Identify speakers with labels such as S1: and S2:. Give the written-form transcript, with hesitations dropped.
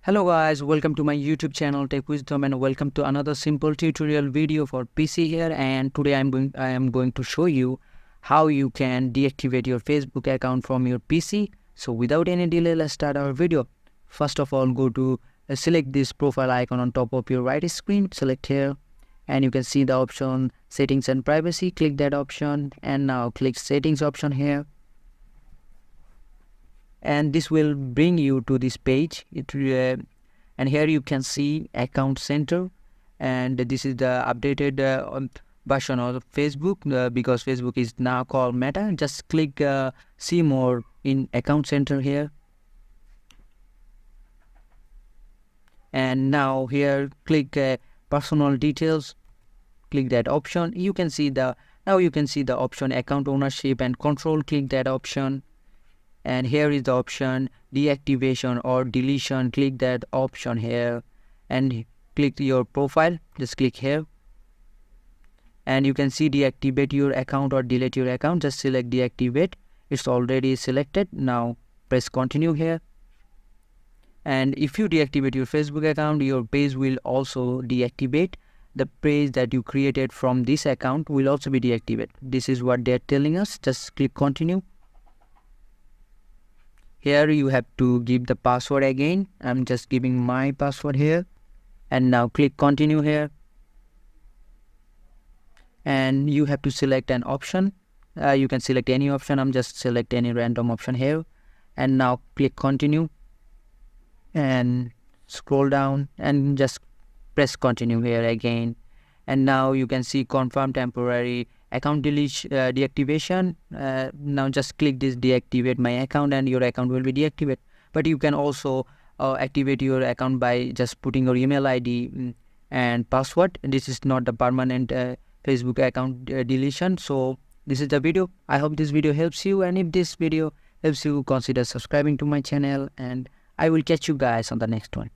S1: Hello guys, welcome to my YouTube channel Tech Wisdom and welcome to another simple tutorial video for PC here. And today I am going to show you how you can deactivate your Facebook account from your PC. So without any delay, let's start our video. First of all, go to select this profile icon on top of your right screen, select here, and you can see the option settings and privacy. Click that option and now click settings option here. And this will bring you to this page. And here you can see account center, and this is the updated version of Facebook because Facebook is now called Meta. Just click see more in account center here, and now here click personal details. Click that option. You can see the option account ownership and control. Click that option. And here is the option deactivation or deletion. Click that option here and click your profile. Just click here and you can see deactivate your account or delete your account. Just select deactivate. It's already selected. Now press continue here. And if you deactivate your Facebook account, your page will also deactivate. The page that you created from this account will also be deactivated. This is what they're telling us. Just click continue. Here you have to give the password again. I'm just giving my password here. And now click continue here. And you have to select an option. You can select any option. I'm just select any random option here. And now click continue. And scroll down and just press continue here again. And now you can see confirm temporary account deactivation. Now just click this deactivate my account and your account will be deactivated. But you can also activate your account by just putting your email ID and password. This is not the permanent Facebook account deletion. So this is the video. I hope this video helps you, and if this video helps you, consider subscribing to my channel, and I will catch you guys on the next one.